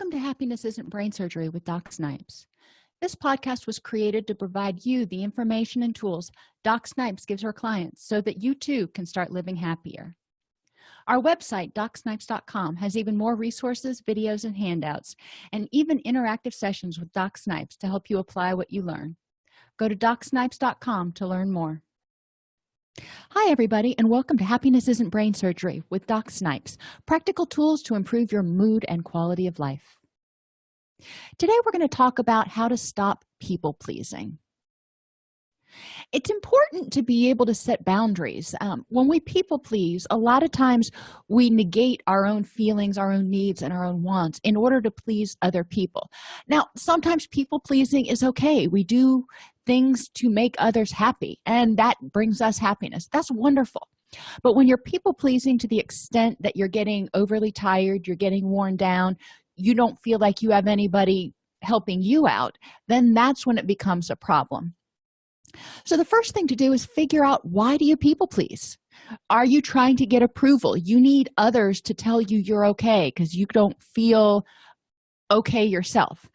Welcome to Happiness Isn't Brain Surgery with Doc Snipes. This podcast was created to provide you the information and tools Doc Snipes gives her clients so that you too can start living happier. Our website, DocSnipes.com, has even more resources, videos, and handouts, and even interactive sessions with Doc Snipes to help you apply what you learn. Go to DocSnipes.com to learn more. Hi, everybody, and welcome to Happiness Isn't Brain Surgery with Doc Snipes, practical tools to improve your mood and quality of life. Today, we're going to talk about how to stop people-pleasing. It's important to be able to set boundaries. When we people-please, a lot of times we negate our own feelings, our own needs, and our own wants in order to please other people. Now, sometimes people-pleasing is okay. We do things to make others happy, and that brings us happiness. That's wonderful. But when you're people-pleasing to the extent that you're getting overly tired, you're getting worn down, you don't feel like you have anybody helping you out, then that's when it becomes a problem. So the first thing to do is figure out, why do you people please? Are you trying to get approval? You need others to tell you you're okay because you don't feel okay yourself,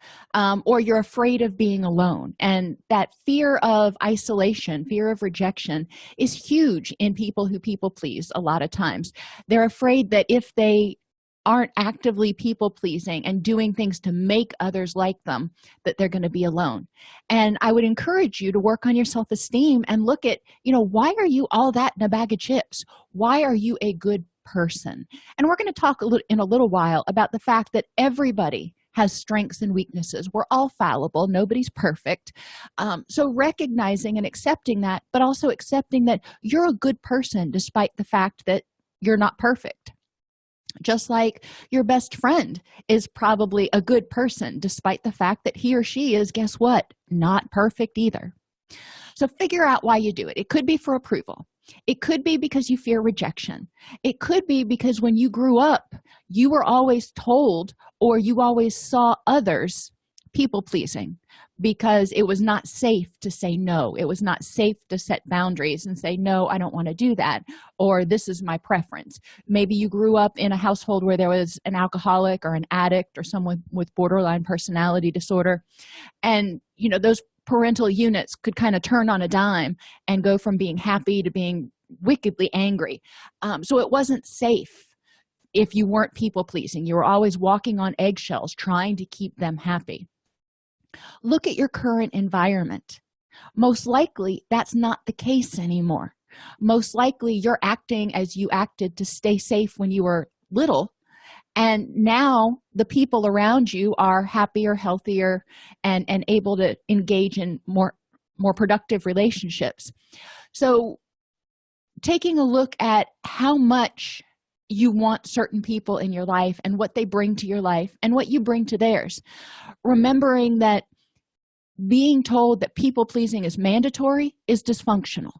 or you're afraid of being alone. And that fear of isolation, fear of rejection is huge in people who people please. A lot of times they're afraid that if they aren't actively people pleasing and doing things to make others like them, that they're going to be alone. And I would encourage you to work on your self-esteem and look at, why are you all that in a bag of chips? Why are you a good person? And we're going to talk in a little while about the fact that everybody has strengths and weaknesses. We're all fallible. Nobody's perfect. So recognizing and accepting that, but also accepting that you're a good person despite the fact that you're not perfect. Just like your best friend is probably a good person despite the fact that he or she is, guess what? Not perfect either. So figure out why you do it. It could be for approval. It could be because you fear rejection. It could be because when you grew up, you were always told, or you always saw others people-pleasing because it was not safe to say no. It was not safe to set boundaries and say, no, I don't want to do that, or this is my preference. Maybe you grew up in a household where there was an alcoholic or an addict or someone with borderline personality disorder. And, those parental units could kind of turn on a dime and go from being happy to being wickedly angry. So it wasn't safe if you weren't people-pleasing. You were always walking on eggshells trying to keep them happy. Look at your current environment. Most likely, that's not the case anymore. Most likely, you're acting as you acted to stay safe when you were little, and now the people around you are happier, healthier, and able to engage in more productive relationships. So taking a look at how much you want certain people in your life and what they bring to your life and what you bring to theirs. Remembering that being told that people-pleasing is mandatory is dysfunctional.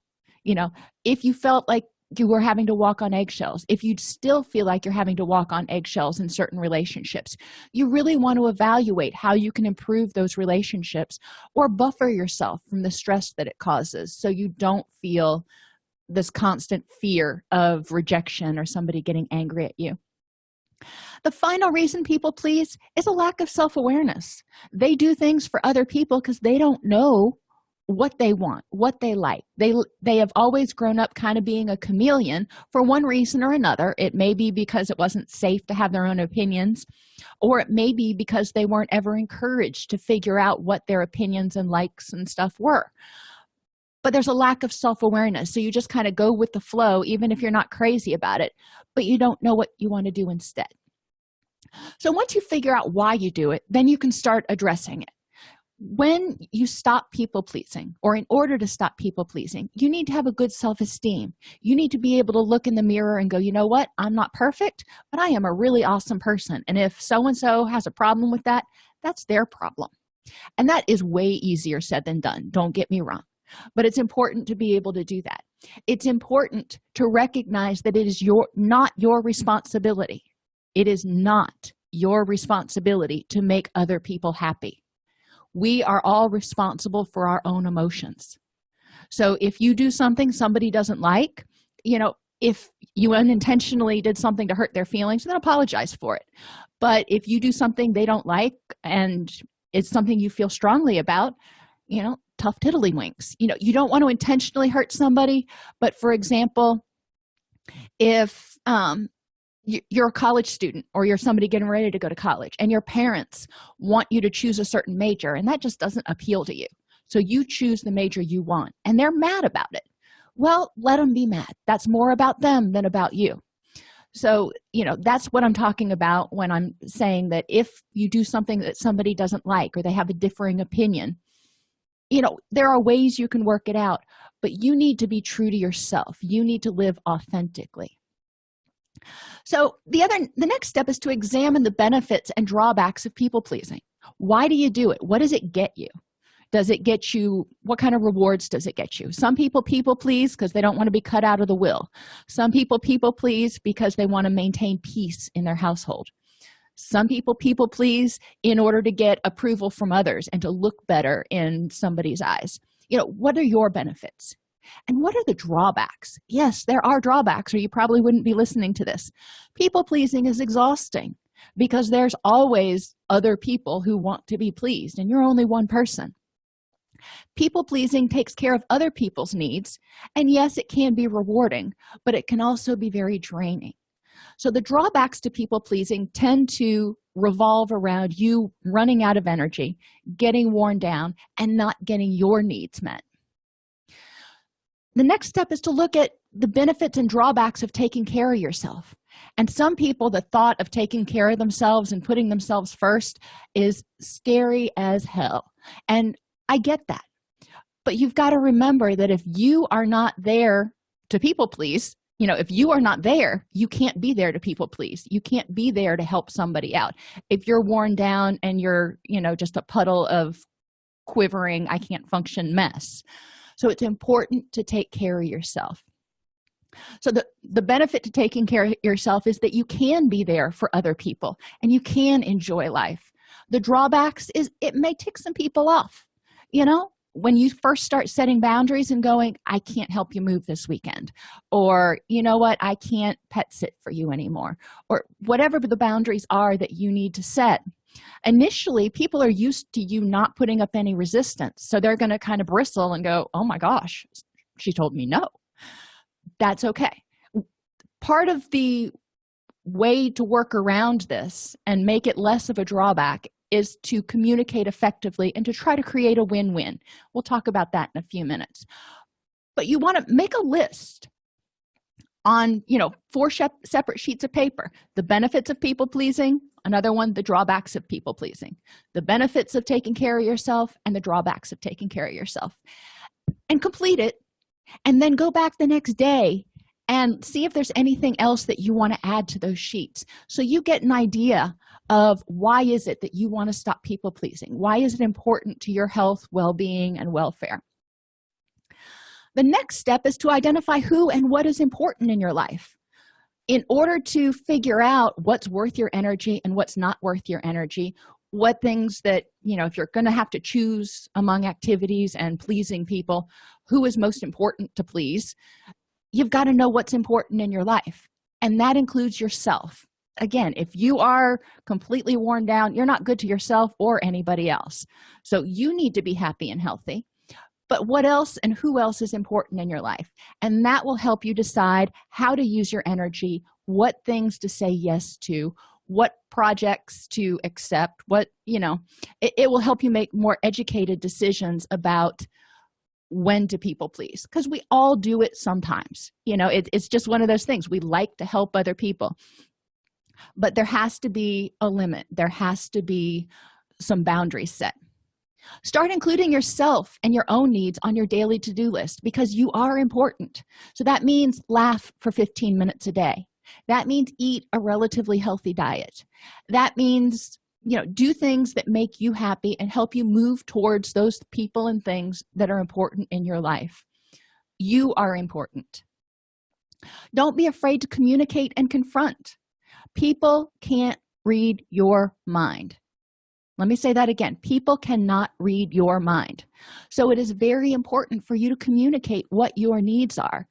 If you felt like you were having to walk on eggshells, if you still feel like you're having to walk on eggshells in certain relationships, you really want to evaluate how you can improve those relationships or buffer yourself from the stress that it causes so you don't feel this constant fear of rejection or somebody getting angry at you. The final reason people please is a lack of self-awareness. They do things for other people because they don't know what they want, what they like. They have always grown up kind of being a chameleon for one reason or another. It may be because it wasn't safe to have their own opinions, or it may be because they weren't ever encouraged to figure out what their opinions and likes and stuff were. But there's a lack of self-awareness, so you just kind of go with the flow, even if you're not crazy about it, but you don't know what you want to do instead. So once you figure out why you do it, then you can start addressing it. When you stop people-pleasing, or in order to stop people-pleasing, you need to have a good self-esteem. You need to be able to look in the mirror and go, you know what? I'm not perfect, but I am a really awesome person. And if so-and-so has a problem with that, that's their problem. And that is way easier said than done. Don't get me wrong. But it's important to be able to do that. It's important to recognize that it is not your responsibility. It is not your responsibility to make other people happy. We are all responsible for our own emotions. So if you do something somebody doesn't like, if you unintentionally did something to hurt their feelings, then apologize for it. But if you do something they don't like and it's something you feel strongly about, tough tiddlywinks. You don't want to intentionally hurt somebody, but for example, if you're a college student or you're somebody getting ready to go to college and your parents want you to choose a certain major and that just doesn't appeal to you, so you choose the major you want and they're mad about it, well, let them be mad. That's more about them than about you. So that's what I'm talking about when I'm saying that if you do something that somebody doesn't like or they have a differing opinion, there are ways you can work it out, but you need to be true to yourself. You need to live authentically. So the next step is to examine the benefits and drawbacks of people pleasing. Why do you do it? What does it get you? Does it get you, what kind of rewards does it get you? Some people please because they don't want to be cut out of the will. Some people please because they want to maintain peace in their household. Some people please in order to get approval from others and to look better in somebody's eyes. What are your benefits? And what are the drawbacks? Yes, there are drawbacks, or you probably wouldn't be listening to this. People pleasing is exhausting because there's always other people who want to be pleased, and you're only one person. People pleasing takes care of other people's needs, and yes, it can be rewarding, but it can also be very draining. So the drawbacks to people pleasing tend to revolve around you running out of energy, getting worn down, and not getting your needs met. The next step is to look at the benefits and drawbacks of taking care of yourself. And some people, the thought of taking care of themselves and putting themselves first is scary as hell. And I get that. But you've got to remember that if you are not there to people please, if you are not there, you can't be there to people please. You can't be there to help somebody out. If you're worn down and you're, just a puddle of quivering, I can't function mess. So it's important to take care of yourself. So the benefit to taking care of yourself is that you can be there for other people and you can enjoy life. The drawbacks is it may tick some people off. When you first start setting boundaries and going, I can't help you move this weekend, or you know what, I can't pet sit for you anymore, or whatever the boundaries are that you need to set. Initially, people are used to you not putting up any resistance, so they're going to kind of bristle and go, oh my gosh, she told me no. That's okay. Part of the way to work around this and make it less of a drawback is to communicate effectively and to try to create a win-win. We'll talk about that in a few minutes. But you want to make a list on, 4 separate sheets of paper. The benefits of people-pleasing, another one, the drawbacks of people-pleasing. The benefits of taking care of yourself and the drawbacks of taking care of yourself. And complete it, and then go back the next day and see if there's anything else that you want to add to those sheets. So you get an idea of why is it that you want to stop people pleasing? Why is it important to your health, well-being, and welfare? The next step is to identify who and what is important in your life. In order to figure out what's worth your energy and what's not worth your energy, what things that, if you're going to have to choose among activities and pleasing people, who is most important to please, you've got to know what's important in your life. And that includes yourself. Again, if you are completely worn down, you're not good to yourself or anybody else. So you need to be happy and healthy. But what else and who else is important in your life? And that will help you decide how to use your energy, what things to say yes to, what projects to accept, it will help you make more educated decisions about when to people please, because we all do it sometimes. It's just one of those things. We like to help other people, but there has to be a limit. There has to be some boundaries set. Start including yourself and your own needs on your daily to-do list because you are important. So that means laugh for 15 minutes a day. That means eat a relatively healthy diet. That means, do things that make you happy and help you move towards those people and things that are important in your life. You are important. Don't be afraid to communicate and confront. People can't read your mind. Let me say that again. People cannot read your mind. So it is very important for you to communicate what your needs are.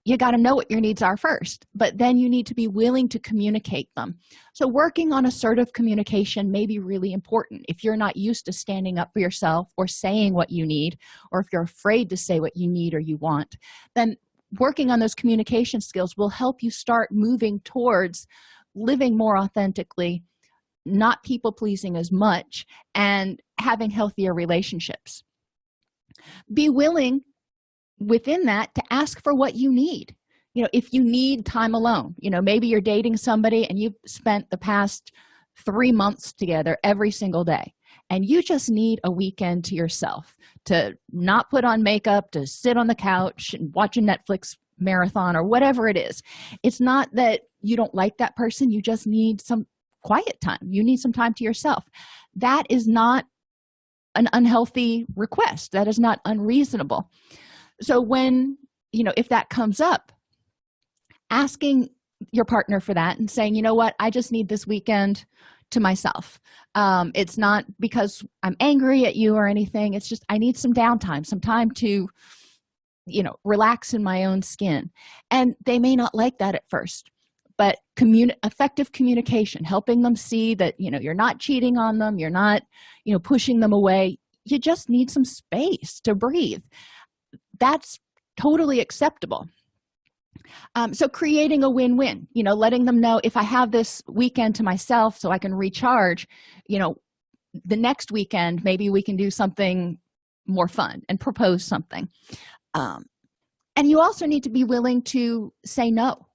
you got to know what your needs are first, but then you need to be willing to communicate them. So working on assertive communication may be really important. If you're not used to standing up for yourself or saying what you need, or if you're afraid to say what you need or you want, then working on those communication skills will help you start moving towards living more authentically, not people pleasing as much, and having healthier relationships. Be willing within that to ask for what you need. If you need time alone, maybe you're dating somebody and you've spent the past 3 months together every single day, and you just need a weekend to yourself, to not put on makeup, to sit on the couch and watch a Netflix marathon or whatever it is. It's not that you don't like that person, you just need some quiet time. You need some time to yourself. That is not an unhealthy request. That is not unreasonable. So when, if that comes up, asking your partner for that and saying, you know what, I just need this weekend to myself. It's not because I'm angry at you or anything. It's just I need some downtime, some time to, relax in my own skin. And they may not like that at first, but effective communication, helping them see that, you're not cheating on them, you're not, pushing them away. You just need some space to breathe. That's totally acceptable. So creating a win-win, letting them know, if I have this weekend to myself so I can recharge, the next weekend, maybe we can do something more fun and propose something. And you also need to be willing to say no.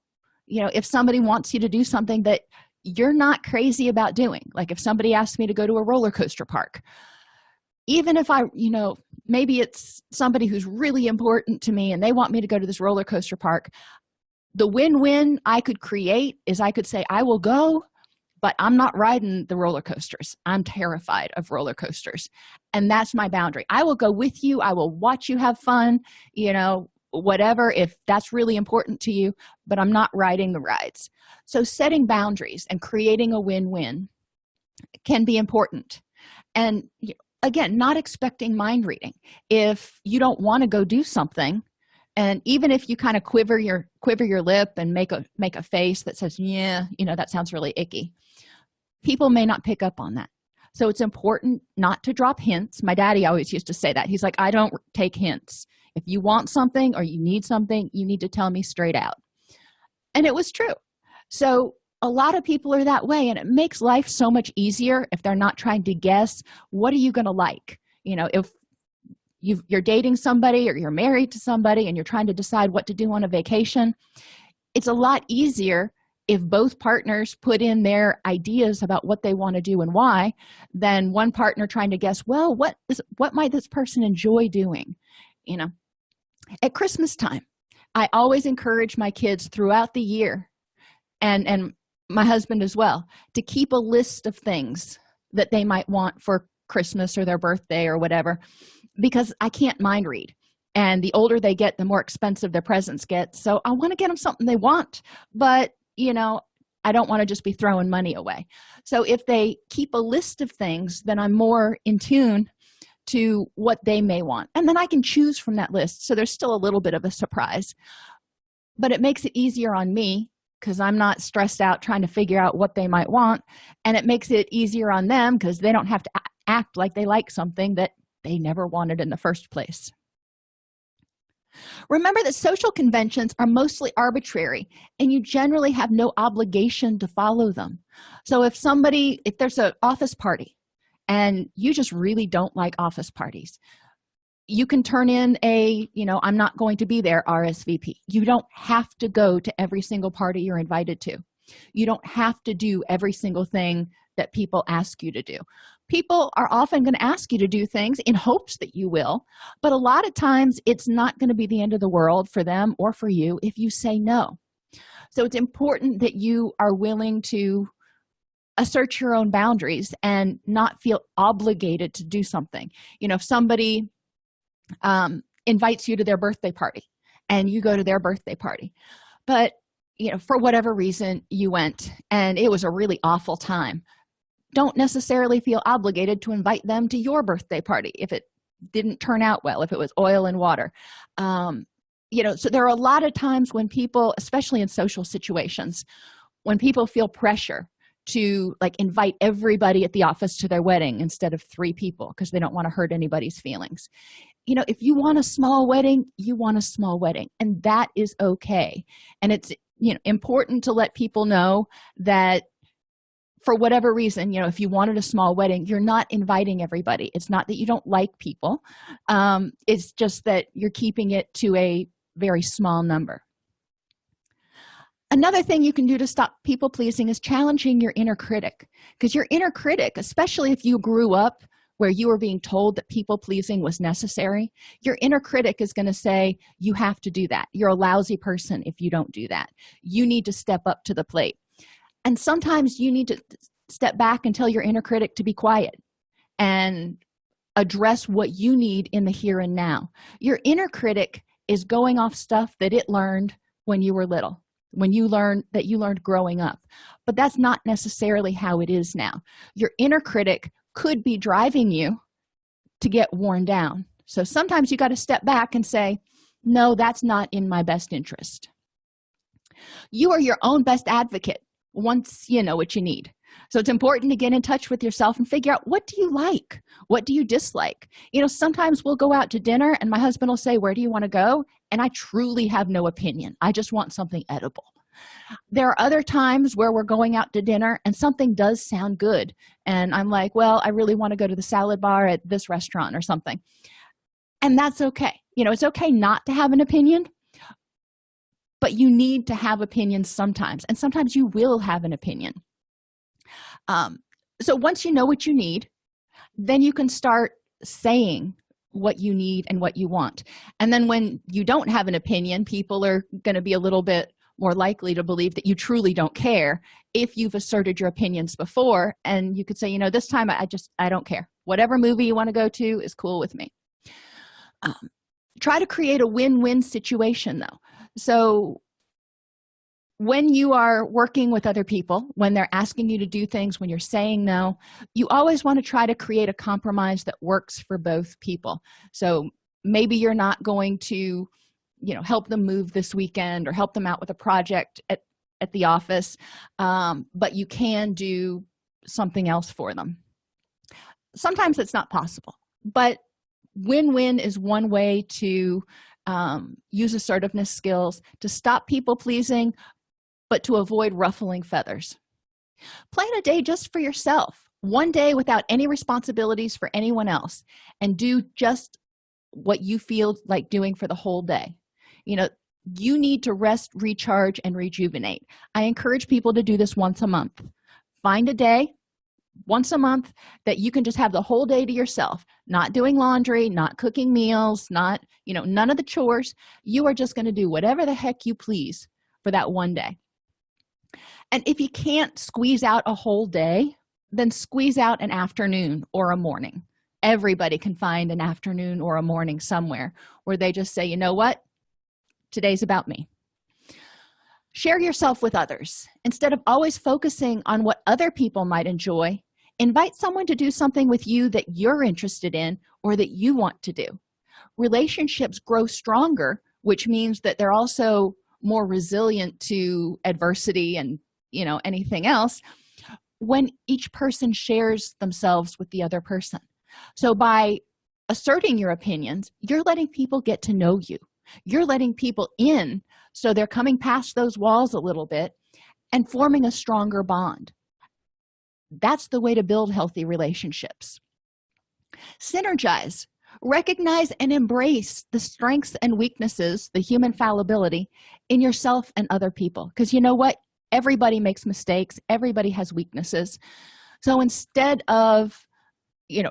If somebody wants you to do something that you're not crazy about doing, like if somebody asks me to go to a roller coaster park, even if maybe it's somebody who's really important to me and they want me to go to this roller coaster park, the win-win I could create is I could say, I will go, but I'm not riding the roller coasters. I'm terrified of roller coasters. And that's my boundary. I will go with you. I will watch you have fun, whatever, if that's really important to you, but I'm not riding the rides. So setting boundaries and creating a win-win can be important. And again, not expecting mind reading. If you don't want to go do something, and even if you kind of quiver your lip and make a face that says, yeah, that sounds really icky, people may not pick up on that. So it's important not to drop hints. My daddy always used to say that. He's like, I don't take hints. If you want something or you need something, you need to tell me straight out. And it was true. So a lot of people are that way, and it makes life so much easier if they're not trying to guess, what are you going to like? If you're dating somebody or you're married to somebody and you're trying to decide what to do on a vacation, it's a lot easier if both partners put in their ideas about what they want to do and why, than one partner trying to guess, well, what might this person enjoy doing? At Christmas time, I always encourage my kids throughout the year, and my husband as well, to keep a list of things that they might want for Christmas or their birthday or whatever, because I can't mind read. And the older they get, the more expensive their presents get. So I want to get them something they want, but I don't want to just be throwing money away. So if they keep a list of things, then I'm more in tune to what they may want, and then I can choose from that list. So there's still a little bit of a surprise, but it makes it easier on me because I'm not stressed out trying to figure out what they might want, and it makes it easier on them because they don't have to act like they like something that they never wanted in the first place. Remember that social conventions are mostly arbitrary, and you generally have no obligation to follow them. So if there's an office party and you just really don't like office parties, you can turn in I'm not going to be there RSVP. You don't have to go to every single party you're invited to. You don't have to do every single thing that people ask you to do. People are often going to ask you to do things in hopes that you will, but a lot of times it's not going to be the end of the world for them or for you if you say no. So it's important that you are willing to assert your own boundaries and not feel obligated to do something. If somebody invites you to their birthday party and you go to their birthday party, but for whatever reason you went and it was a really awful time, don't necessarily feel obligated to invite them to your birthday party if it didn't turn out well, if it was oil and water. So there are a lot of times when people, especially in social situations, when people feel pressure to like invite everybody at the office to their wedding instead of 3 people because they don't want to hurt anybody's feelings. If you want a small wedding, you want a small wedding, and that is okay. And it's important to let people know that for whatever reason, if you wanted a small wedding, you're not inviting everybody. It's not that you don't like people. It's just that you're keeping it to a very small number. Another thing you can do to stop people pleasing is challenging your inner critic, because your inner critic, especially if you grew up where you were being told that people pleasing was necessary, your inner critic is going to say, you have to do that. You're a lousy person if you don't do that. You need to step up to the plate. And sometimes you need to step back and tell your inner critic to be quiet and address what you need in the here and now. Your inner critic is going off stuff that it learned when you were little, when you learned growing up. But that's not necessarily how it is now. Your inner critic could be driving you to get worn down. So sometimes you got to step back and say, no, that's not in my best interest. You are your own best advocate once you know what you need. So it's important to get in touch with yourself and figure out, what do you like? What do you dislike? Sometimes we'll go out to dinner and my husband will say, where do you want to go? And I truly have no opinion. I just want something edible. There are other times where we're going out to dinner and something does sound good. And I'm like, well, I really want to go to the salad bar at this restaurant or something. And that's okay. It's okay not to have an opinion, but you need to have opinions sometimes. And sometimes you will have an opinion. So once you know what you need, then you can start saying what you need and what you want. And then when you don't have an opinion, people are going to be a little bit more likely to believe that you truly don't care if you've asserted your opinions before. And you could say, this time I don't care. Whatever movie you want to go to is cool with me. Try to create a win-win situation, though. So when you are working with other people, when they're asking you to do things, when you're saying no, you always want to try to create a compromise that works for both people. So maybe you're not going to help them move this weekend or help them out with a project at the office, but you can do something else for them. Sometimes it's not possible, but win-win is one way to use assertiveness skills to stop people pleasing, but to avoid ruffling feathers. Plan a day just for yourself, one day without any responsibilities for anyone else, and do just what you feel like doing for the whole day. You need to rest, recharge, and rejuvenate. I encourage people to do this once a month. Find a day once a month that you can just have the whole day to yourself, not doing laundry, not cooking meals, not none of the chores. You are just going to do whatever the heck you please for that one day. And if you can't squeeze out a whole day, then squeeze out an afternoon or a morning. Everybody can find an afternoon or a morning somewhere where they just say, you know what, today's about me. Share yourself with others. Instead of always focusing on what other people might enjoy, invite someone to do something with you that you're interested in or that you want to do. Relationships grow stronger, which means that they're also more resilient to adversity and anything else when each person shares themselves with the other person. So by asserting your opinions, you're letting people get to know you. You're letting people in, so they're coming past those walls a little bit and forming a stronger bond. That's the way to build healthy relationships. Synergize. Recognize and embrace the strengths and weaknesses, the human fallibility in yourself and other people. Because you know what? Everybody makes mistakes. Everybody has weaknesses. So instead of,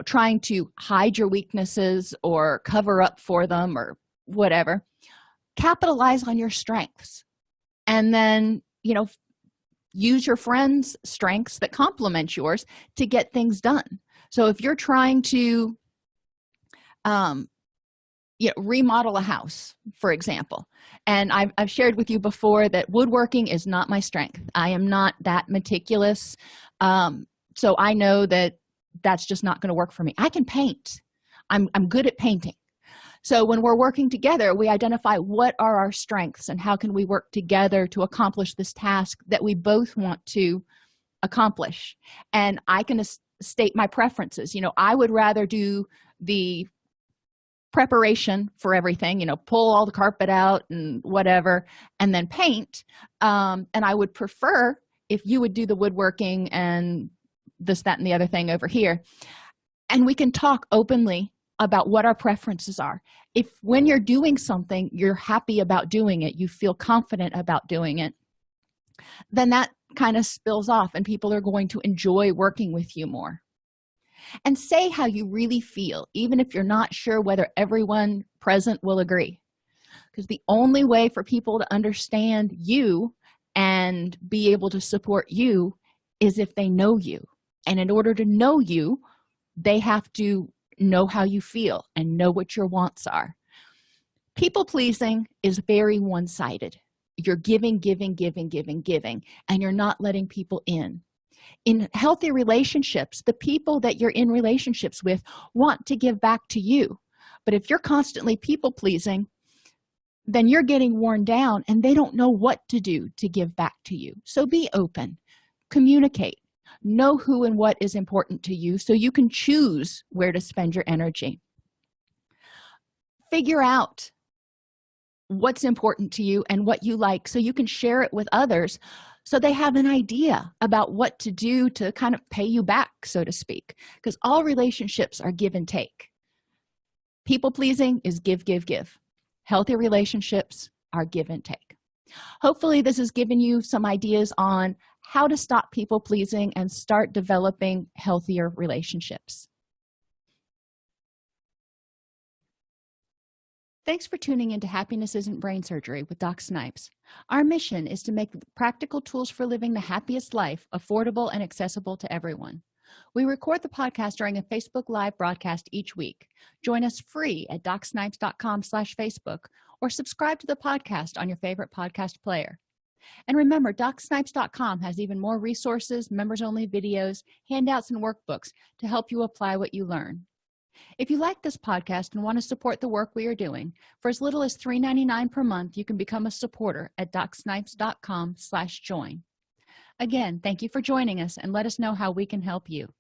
trying to hide your weaknesses or cover up for them or whatever, capitalize on your strengths. And then, use your friends' strengths that complement yours to get things done. So if you're trying to remodel a house, for example, and I've shared with you before that woodworking is not my strength. I am not that meticulous, so I know that that's just not going to work for me. I can paint. I'm good at painting. So when we're working together, we identify what are our strengths and how can we work together to accomplish this task that we both want to accomplish. And I can state my preferences. I would rather do the preparation for everything, pull all the carpet out and whatever, and then paint. And I would prefer if you would do the woodworking and this, that, and the other thing over here. And we can talk openly about what our preferences are. If when you're doing something, you're happy about doing it, you feel confident about doing it, then that kind of spills off and people are going to enjoy working with you more. And say how you really feel, even if you're not sure whether everyone present will agree. Because the only way for people to understand you and be able to support you is if they know you. And in order to know you, they have to know how you feel and know what your wants are. People pleasing is very one-sided. You're giving, and you're not letting people in. In healthy relationships, the people that you're in relationships with want to give back to you. But if you're constantly people pleasing, then you're getting worn down and they don't know what to do to give back to you. So be open, communicate, know who and what is important to you so you can choose where to spend your energy. Figure out what's important to you and what you like so you can share it with others so they have an idea about what to do to kind of pay you back, so to speak, because all relationships are give and take. People pleasing is give. Healthy relationships are give and take. Hopefully this has given you some ideas on how to stop people pleasing and start developing healthier relationships. Thanks for tuning into Happiness Isn't Brain Surgery with Doc Snipes. Our mission is to make practical tools for living the happiest life affordable and accessible to everyone. We record the podcast during a Facebook Live broadcast each week. Join us free at DocSnipes.com/Facebook or subscribe to the podcast on your favorite podcast player. And remember, DocSnipes.com has even more resources, members-only videos, handouts, and workbooks to help you apply what you learn. If you like this podcast and want to support the work we are doing, for as little as $3.99 per month, you can become a supporter at DocSnipes.com/join. Again, thank you for joining us and let us know how we can help you.